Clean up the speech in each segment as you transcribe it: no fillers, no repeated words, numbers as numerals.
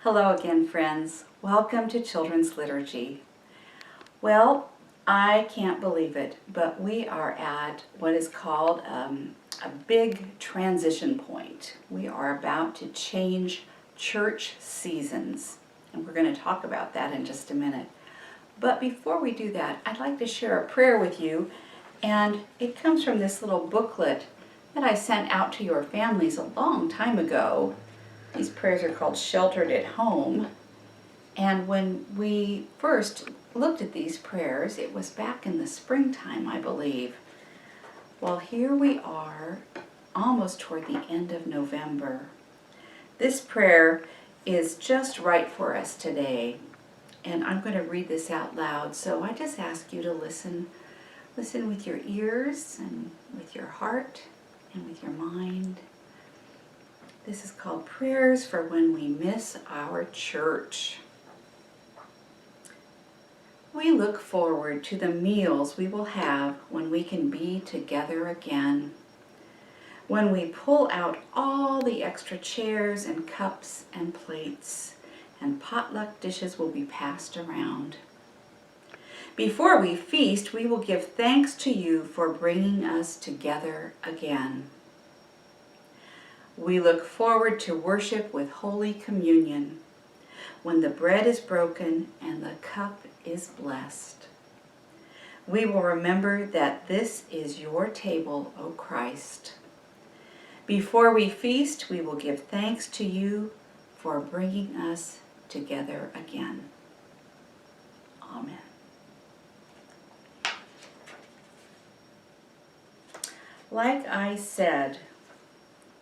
Hello again, friends. Welcome to Children's Liturgy. Well, I can't believe it, but we are at what is called a big transition point. We are about to change church seasons, and we're going to talk about that in just a minute. But before we do that, I'd like to share a prayer with you, and it comes from this little booklet that I sent out to your families a long time ago. These prayers are called Sheltered at Home. And when we first looked at these prayers, it was back in the springtime, I believe. Well, here we are, almost toward the end of November. This prayer is just right for us today. And I'm going to read this out loud, so I just ask you to listen. Listen with your ears and with your heart and with your mind. This is called Prayers for When We Miss Our Church. We look forward to the meals we will have when we can be together again. When we pull out all the extra chairs and cups and plates, and potluck dishes will be passed around. Before we feast, we will give thanks to you for bringing us together again. We look forward to worship with Holy Communion, when the bread is broken and the cup is blessed. We will remember that this is your table, O Christ. Before we feast, we will give thanks to you for bringing us together again. Amen. Like I said,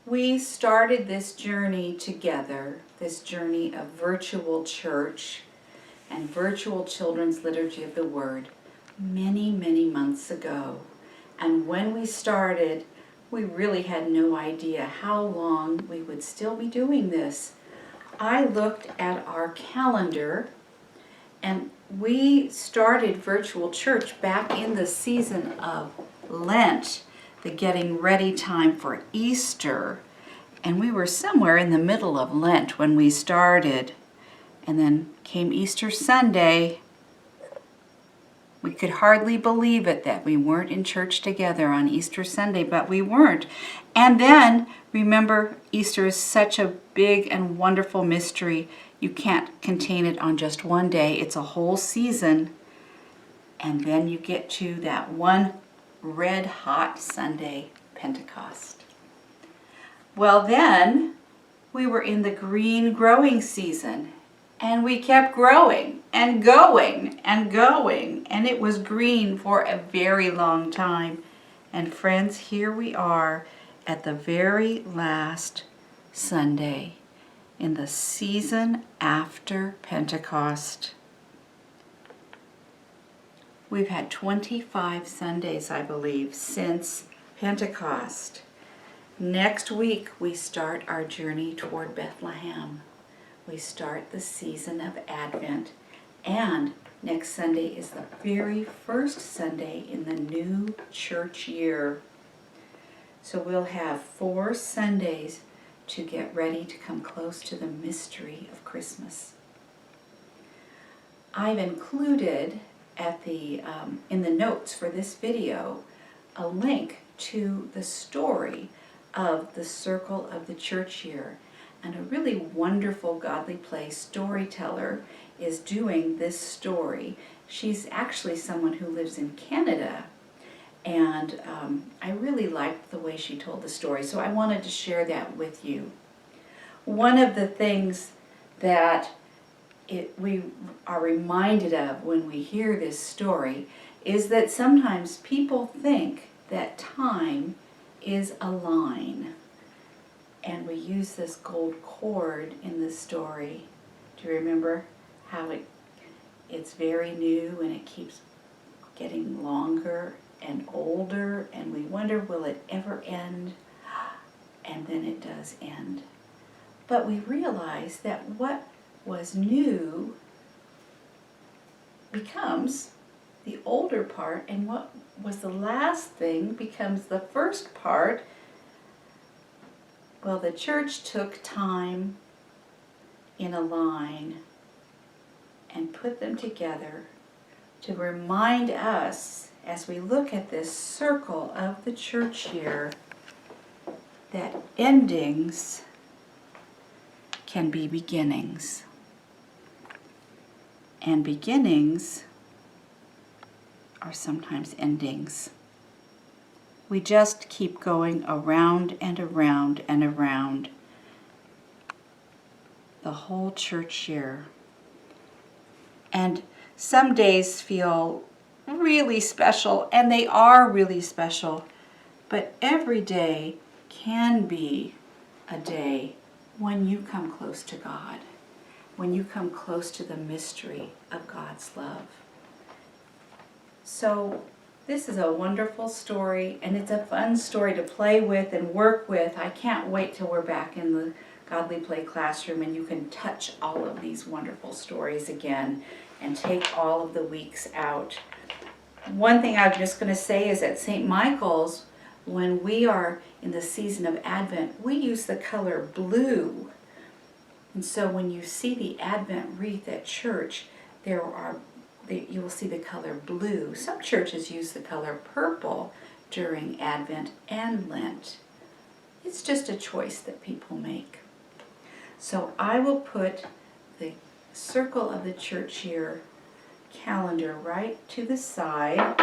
we started this journey together, this journey of virtual church and virtual children's liturgy of the Word many, many months ago. And when we started, we really had no idea how long we would still be doing this. I looked at our calendar, and we started virtual church back in the season of Lent, the getting ready time for Easter, and we were somewhere in the middle of Lent when we started. And then came Easter Sunday. We could hardly believe it that we weren't in church together on Easter Sunday, but we weren't. And then, remember, Easter is such a big and wonderful mystery. You can't contain it on just one day. It's a whole season. And then you get to that one red hot Sunday, Pentecost. Well, then we were in the green growing season, and we kept growing and going and going, and it was green for a very long time. And friends, here we are at the very last Sunday in the season after Pentecost. We've had 25 Sundays, I believe, since Pentecost. Next week, we start our journey toward Bethlehem. We start the season of Advent. And next Sunday is the very first Sunday in the new church year. So we'll have 4 Sundays to get ready to come close to the mystery of Christmas. I've included at in the notes for this video a link to the story of the Circle of the Church Year, and a really wonderful Godly Place storyteller is doing this story. She's actually someone who lives in Canada, and I really liked the way she told the story, so I wanted to share that with you. One of the things that we are reminded of when we hear this story is that sometimes people think that time is a line. And we use this gold cord in the story. Do you remember how it's very new and it keeps getting longer and older, and we wonder, will it ever end? And then it does end. But we realize that what was new becomes the older part, and what was the last thing becomes the first part. Well, the church took time in a line and put them together to remind us, as we look at this circle of the church year, that endings can be beginnings. And beginnings are sometimes endings. We just keep going around and around and around the whole church year. And some days feel really special, and they are really special, but every day can be a day when you come close to God, when you come close to the mystery of God's love. So this is a wonderful story, and it's a fun story to play with and work with. I can't wait till we're back in the Godly Play classroom and you can touch all of these wonderful stories again and take all of the weeks out. One thing I'm just going to say is at St. Michael's, when we are in the season of Advent, we use the color blue. And so when you see the Advent wreath at church, you will see the color blue. Some churches use the color purple during Advent and Lent. It's just a choice that people make. So I will put the circle of the church year calendar right to the side,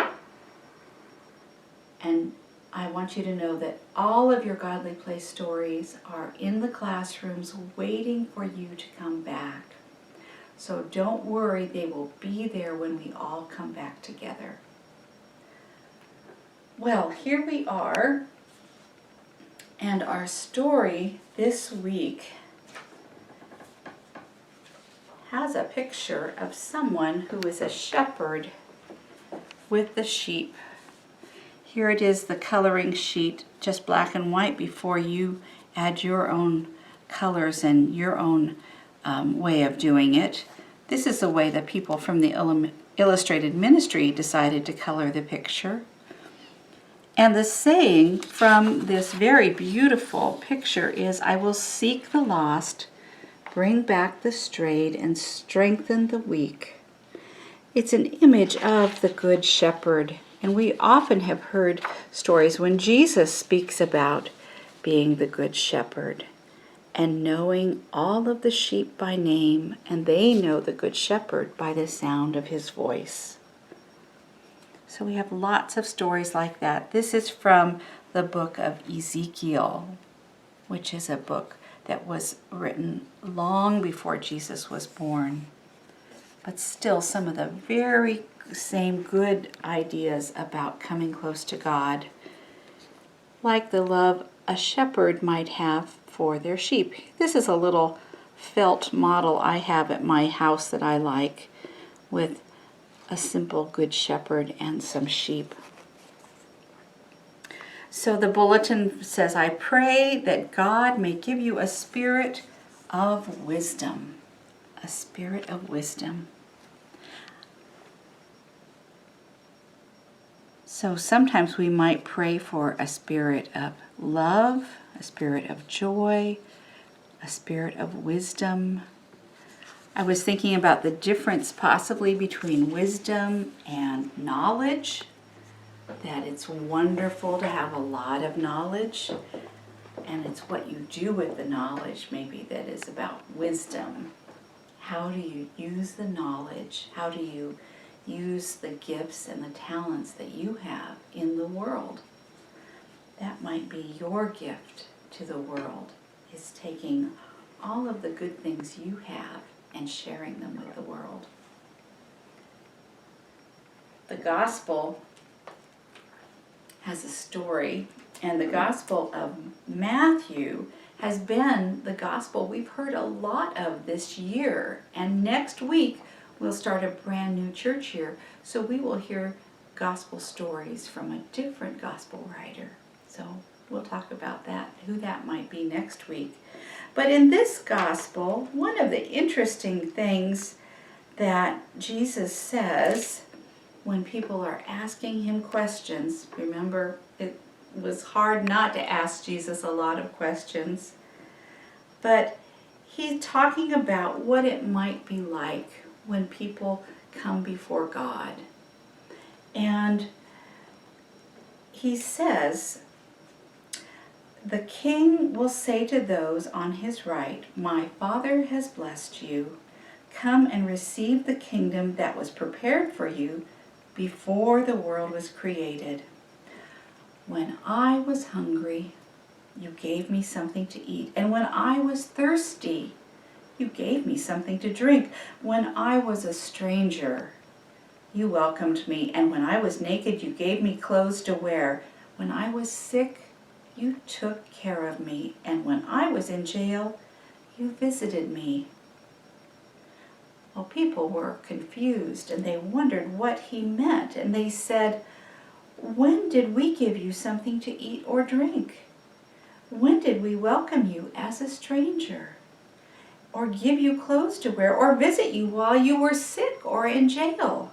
and I want you to know that all of your Godly Play stories are in the classrooms waiting for you to come back. So don't worry, they will be there when we all come back together. Well, here we are, and our story this week has a picture of someone who is a shepherd with the sheep. Here it is, the coloring sheet, just black and white, before you add your own colors and your own way of doing it. This is the way that people from the illustrated ministry decided to color the picture. And the saying from this very beautiful picture is, "I will seek the lost, bring back the strayed, and strengthen the weak." It's an image of the Good Shepherd, and we often have heard stories when Jesus speaks about being the Good Shepherd and knowing all of the sheep by name, and they know the Good Shepherd by the sound of his voice. So we have lots of stories like that. This is from the book of Ezekiel, which is a book that was written long before Jesus was born. But still some of the very same good ideas about coming close to God, like the love a shepherd might have for their sheep. This is a little felt model I have at my house that I like, with a simple Good Shepherd and some sheep. So the bulletin says, "I pray that God may give you a spirit of wisdom." A spirit of wisdom. So sometimes we might pray for a spirit of love, a spirit of joy, a spirit of wisdom. I was thinking about the difference possibly between wisdom and knowledge, that it's wonderful to have a lot of knowledge, and it's what you do with the knowledge maybe that is about wisdom. How do you use the knowledge? How do you use the gifts and the talents that you have in the world? That might be your gift to the world, is taking all of the good things you have and sharing them with the world. The gospel has a story, and the Gospel of Matthew has been the gospel we've heard a lot of this year. And next week we'll start a brand new church year, so we will hear gospel stories from a different gospel writer. So we'll talk about that, who that might be next week. But in this gospel, one of the interesting things that Jesus says when people are asking him questions, remember it was hard not to ask Jesus a lot of questions, but he's talking about what it might be like when people come before God. And he says, the king will say to those on his right, "My Father has blessed you. Come and receive the kingdom that was prepared for you before the world was created. When I was hungry, you gave me something to eat. And when I was thirsty, you gave me something to drink. When I was a stranger, you welcomed me. And when I was naked, you gave me clothes to wear. When I was sick, you took care of me. And when I was in jail, you visited me." Well, people were confused and they wondered what he meant. And they said, "When did we give you something to eat or drink? When did we welcome you as a stranger? Or give you clothes to wear? Or visit you while you were sick or in jail?"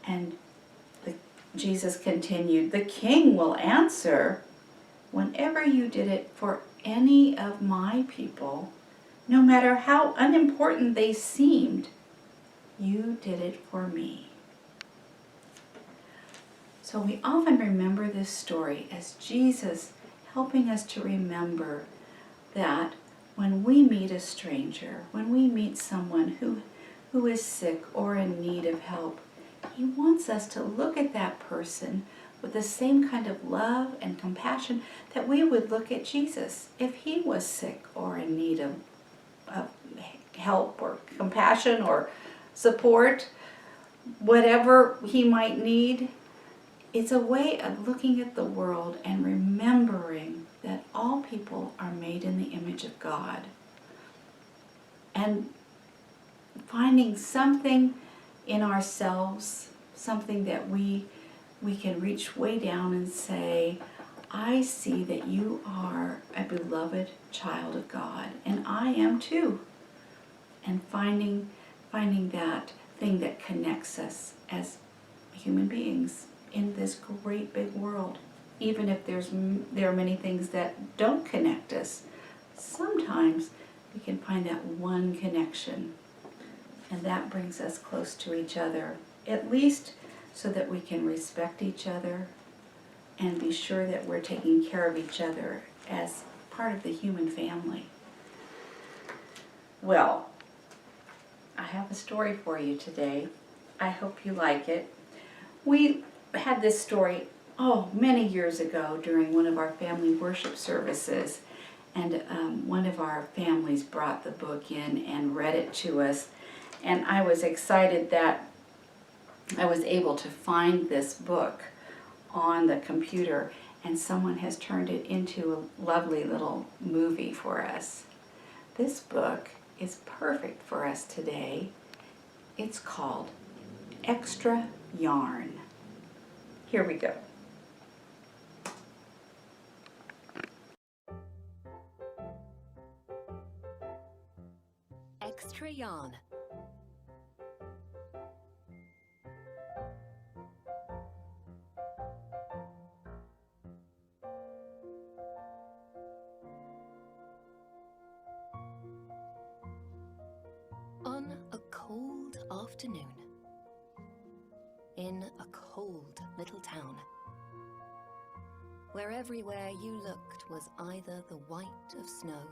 And Jesus continued, "The king will answer, whenever you did it for any of my people, no matter how unimportant they seemed, you did it for me." So we often remember this story as Jesus helping us to remember that when we meet a stranger, when we meet someone who is sick or in need of help, he wants us to look at that person with the same kind of love and compassion that we would look at Jesus if he was sick or in need of help or compassion or support, whatever he might need. It's a way of looking at the world and remembering that all people are made in the image of God, and finding something in ourselves, something that we can reach way down and say, "I see that you are a beloved child of God, and I am too." And finding that thing that connects us as human beings in this great big world. Even if there are many things that don't connect us, sometimes we can find that one connection, and that brings us close to each other, at least so that we can respect each other and be sure that we're taking care of each other as part of the human family. Well, I have a story for you today. I hope you like it. We had this story, many years ago during one of our family worship services, and one of our families brought the book in and read it to us, and I was excited that I was able to find this book on the computer, and someone has turned it into a lovely little movie for us. This book is perfect for us today. It's called Extra Yarn. Here we go. Extra Yarn. On a cold afternoon, in a cold little town, where everywhere you looked was either the white of snow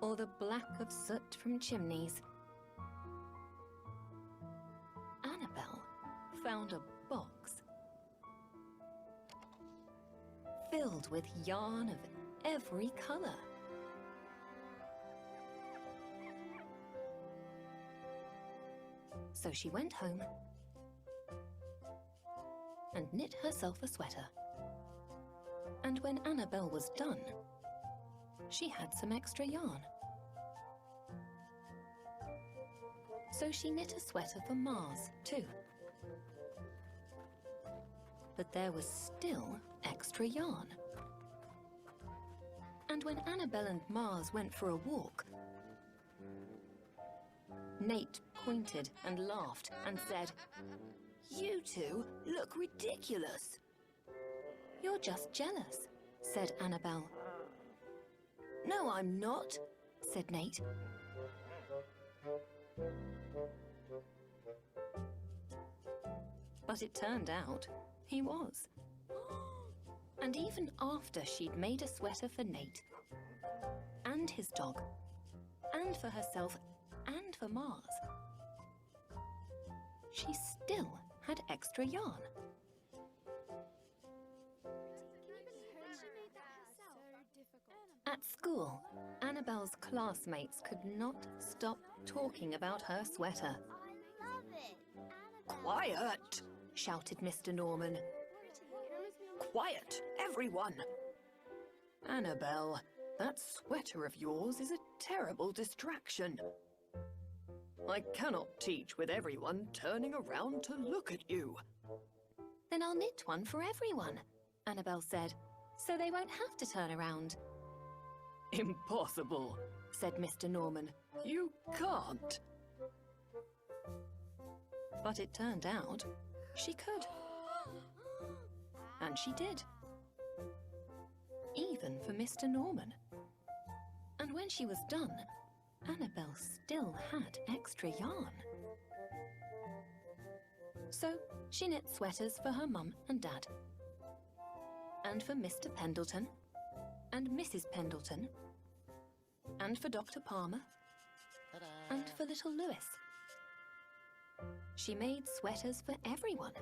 or the black of soot from chimneys, Annabelle found a box filled with yarn of every colour. So she went home and knit herself a sweater. And when Annabelle was done, she had some extra yarn. So she knit a sweater for Mars, too. But there was still extra yarn. And when Annabelle and Mars went for a walk, Nate pointed and laughed and said, "You two look ridiculous." "You're just jealous," said Annabelle. No, I'm not, said Nate. But it turned out he was. And even after she'd made a sweater for Nate, and his dog, and for herself, and for Mars, she still had extra yarn. At school, Annabelle's classmates could not stop talking about her sweater. I love it! Quiet! Shouted Mr. Norman. Quiet, everyone! Annabelle, that sweater of yours is a terrible distraction. I cannot teach with everyone turning around to look at you. Then I'll knit one for everyone, Annabelle said, so they won't have to turn around. Impossible, said Mr. Norman. You can't. But it turned out she could. And she did. Even for Mr. Norman. And when she was done, Annabelle still had extra yarn. So she knit sweaters for her mum and dad. And for Mr. Pendleton. And Mrs. Pendleton. And for Dr. Palmer. And for little Lewis. She made sweaters for everyone.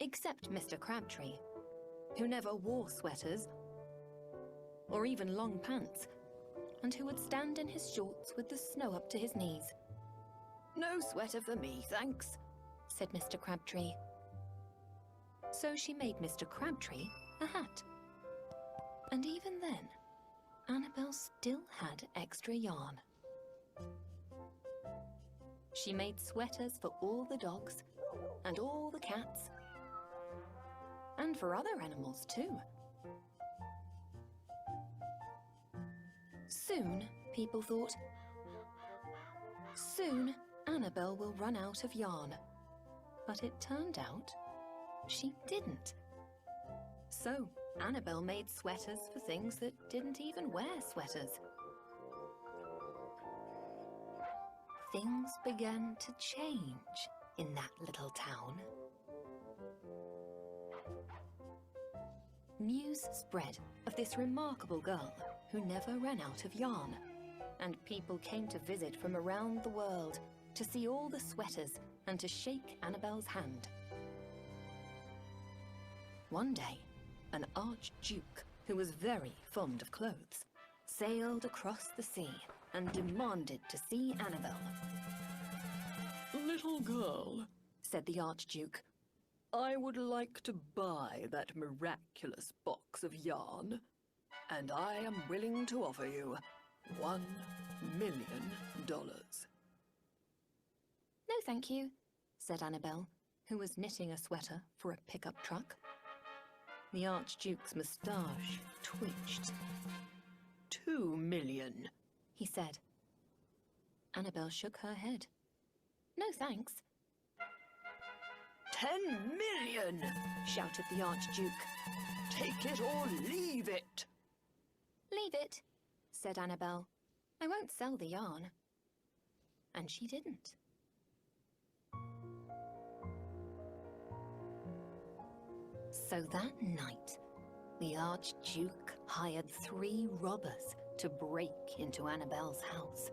Except Mr. Crabtree, who never wore sweaters, or even long pants, and who would stand in his shorts with the snow up to his knees. No sweater for me, thanks, said Mr. Crabtree. So she made Mr. Crabtree a hat. And even then, Annabelle still had extra yarn. She made sweaters for all the dogs and all the cats, and for other animals too. Soon, people thought, soon Annabelle will run out of yarn. But it turned out she didn't. So Annabelle made sweaters for things that didn't even wear sweaters. Things began to change in that little town. News spread of this remarkable girl who never ran out of yarn, and people came to visit from around the world to see all the sweaters and to shake Annabelle's hand. One day, an archduke who was very fond of clothes sailed across the sea and demanded to see Annabelle. Little girl, said the archduke, I would like to buy that miraculous box of yarn, and I am willing to offer you $1 million. No, thank you, said Annabelle, who was knitting a sweater for a pickup truck. The archduke's moustache twitched. $2 million, he said. Annabelle shook her head. No, thanks. 10 million, shouted the archduke. Take it or leave it. Leave it, said Annabelle. I won't sell the yarn. And she didn't. So that night, the archduke hired 3 robbers to break into Annabelle's house.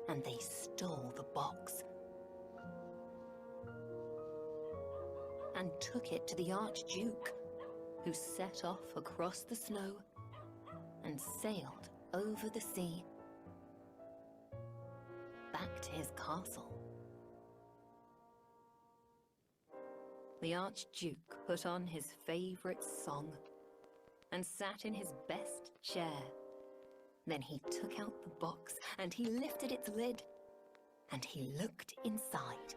And they stole the box and took it to the archduke, who set off across the snow and sailed over the sea back to his castle. The archduke put on his favorite song and sat in his best chair. Then he took out the box and he lifted its lid and he looked inside.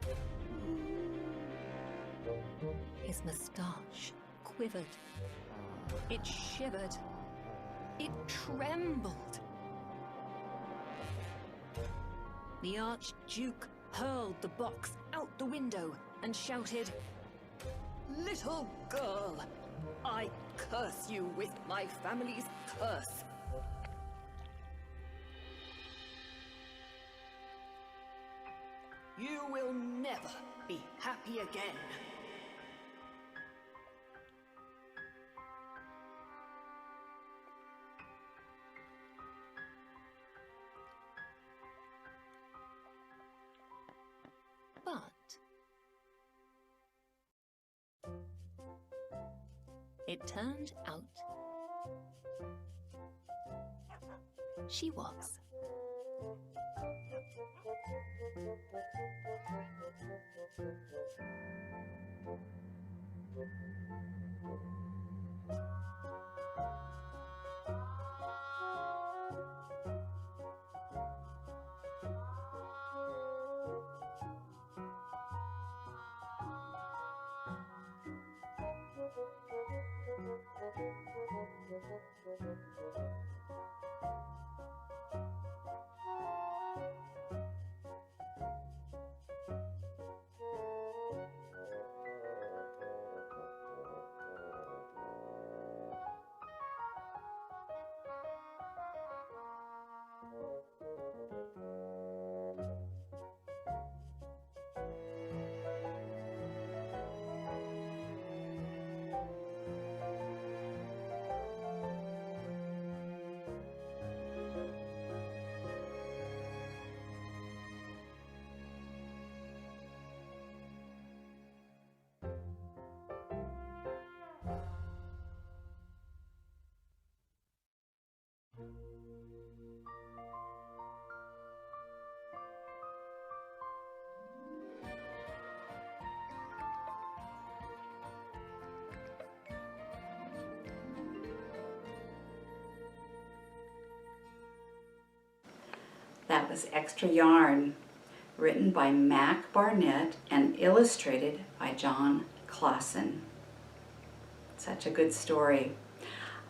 His moustache quivered. It shivered. It trembled. The archduke hurled the box out the window and shouted, Little girl, I curse you with my family's curse. You will never be happy again. But it turned out she was. That was Extra Yarn, written by Mac Barnett and illustrated by Jon Klassen. Such a good story.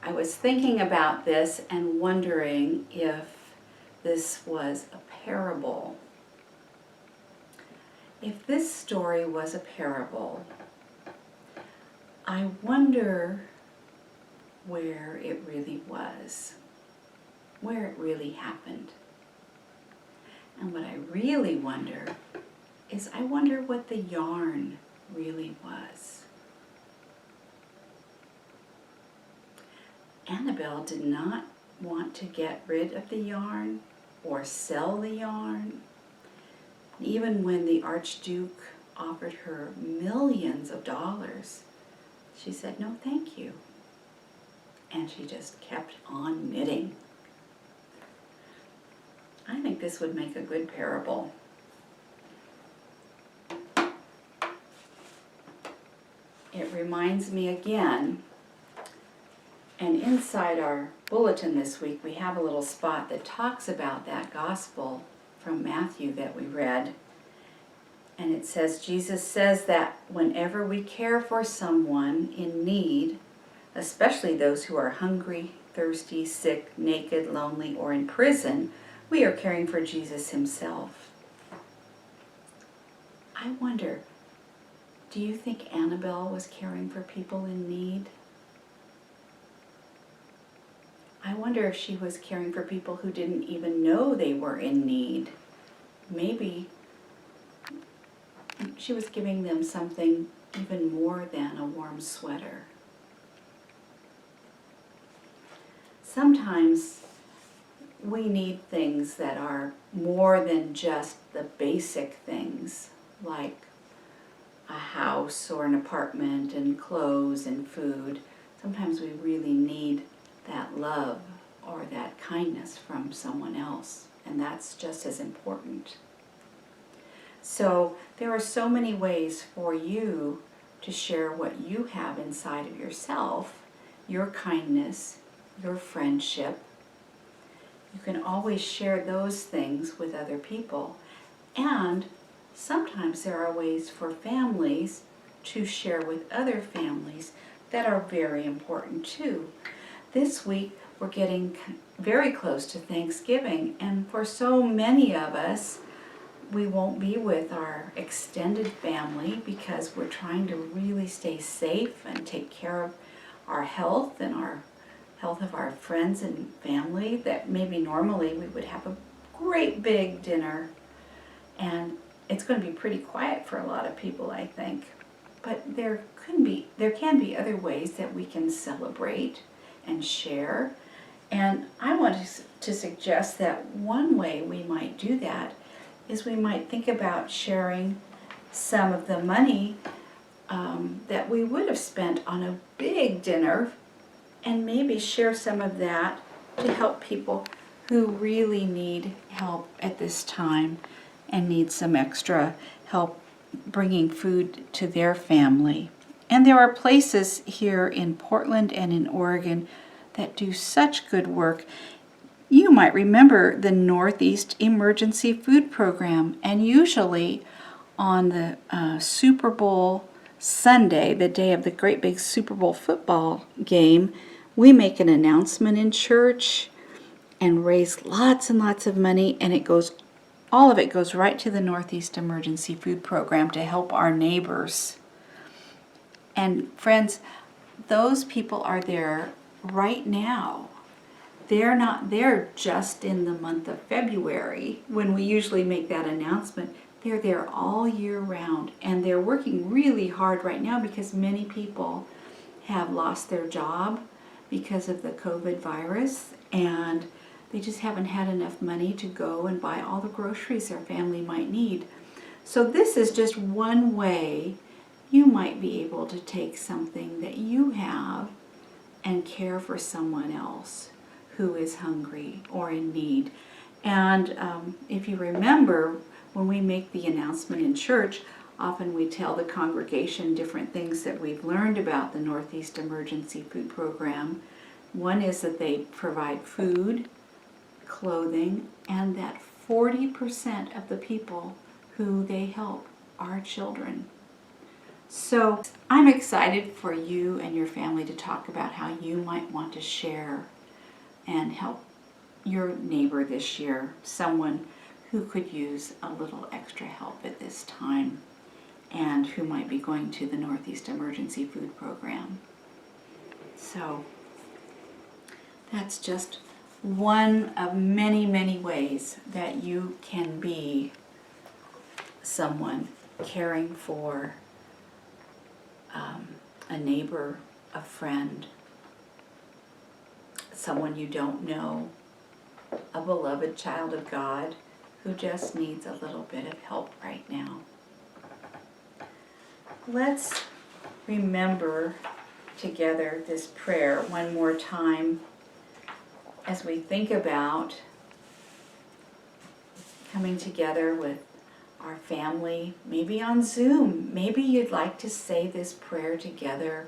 I was thinking about this and wondering if this was a parable. If this story was a parable, I wonder where it really was, where it really happened. And what I really wonder is I wonder what the yarn really was. Annabelle did not want to get rid of the yarn or sell the yarn. Even when the Archduke offered her millions of dollars, she said, "No, thank you." And she just kept on knitting. I think this would make a good parable. It reminds me again, and inside our bulletin this week we have a little spot that talks about that gospel from Matthew that we read. And it says, Jesus says that whenever we care for someone in need, especially those who are hungry, thirsty, sick, naked, lonely, or in prison, we are caring for Jesus himself. I wonder, do you think Annabelle was caring for people in need? I wonder if she was caring for people who didn't even know they were in need. Maybe she was giving them something even more than a warm sweater. Sometimes we need things that are more than just the basic things, like a house or an apartment and clothes and food. Sometimes we really need that love or that kindness from someone else, and that's just as important. So there are so many ways for you to share what you have inside of yourself, your kindness, your friendship. You can always share those things with other people. And sometimes there are ways for families to share with other families that are very important too. This week we're getting very close to Thanksgiving, and for so many of us, we won't be with our extended family because we're trying to really stay safe and take care of our health and our health of our friends and family, that maybe normally we would have a great big dinner, and it's going to be pretty quiet for a lot of people, I think. But there can be other ways that we can celebrate and share. And I want to suggest that one way we might do that is we might think about sharing some of the money that we would have spent on a big dinner, and maybe share some of that to help people who really need help at this time and need some extra help bringing food to their family. And there are places here in Portland and in Oregon that do such good work. You might remember the Northeast Emergency Food Program, and usually on the Super Bowl Sunday, the day of the great big Super Bowl football game, we make an announcement in church and raise lots and lots of money, and all of it goes right to the Northeast Emergency Food Program to help our neighbors. And friends, those people are there right now. They're not there just in the month of February when we usually make that announcement. They're there all year round, and they're working really hard right now because many people have lost their job because of the COVID virus, and they just haven't had enough money to go and buy all the groceries their family might need. So this is just one way you might be able to take something that you have and care for someone else who is hungry or in need. And if you remember, when we make the announcement in church, often we tell the congregation different things that we've learned about the Northeast Emergency Food Program. One is that they provide food, clothing, and that 40% of the people who they help are children. So I'm excited for you and your family to talk about how you might want to share and help your neighbor this year, someone who could use a little extra help at this time and who might be going to the Northeast Emergency Food Program. So that's just one of many, many ways that you can be someone caring for a neighbor, a friend, someone you don't know, a beloved child of God who just needs a little bit of help right now. Let's remember together this prayer one more time as we think about coming together with our family, maybe on Zoom. Maybe you'd like to say this prayer together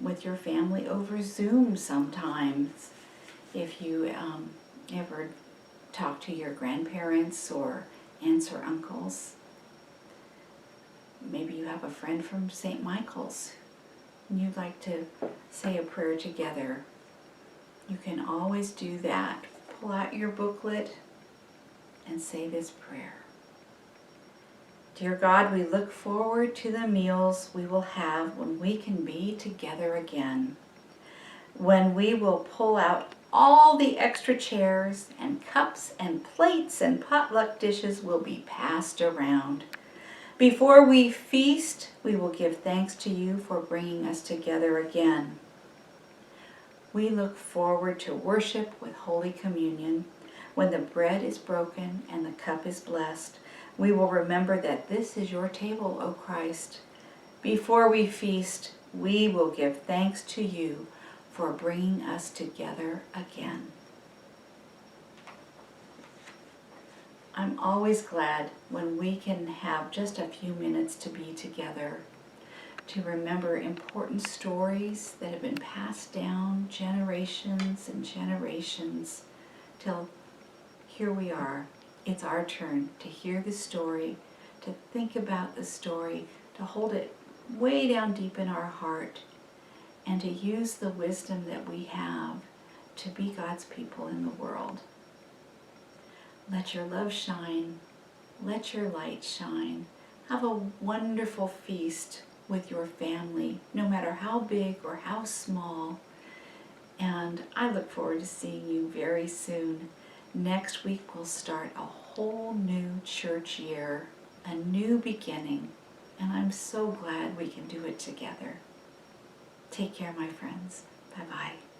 with your family over Zoom sometimes. If you ever talk to your grandparents or aunts or uncles. Maybe you have a friend from St. Michael's and you'd like to say a prayer together. You can always do that. Pull out your booklet and say this prayer. Dear God, we look forward to the meals we will have when we can be together again. When we will pull out all the extra chairs and cups and plates and potluck dishes will be passed around. Before we feast, we will give thanks to you for bringing us together again. We look forward to worship with Holy Communion. When the bread is broken and the cup is blessed, we will remember that this is your table, O Christ. Before we feast, we will give thanks to you for bringing us together again. I'm always glad when we can have just a few minutes to be together, to remember important stories that have been passed down generations and generations till here we are. It's our turn to hear the story, to think about the story, to hold it way down deep in our heart, and to use the wisdom that we have to be God's people in the world. Let your love shine. Let your light shine. Have a wonderful feast with your family, no matter how big or how small. And I look forward to seeing you very soon. Next week we'll start a whole new church year, a new beginning, and I'm so glad we can do it together. Take care, my friends. Bye-bye.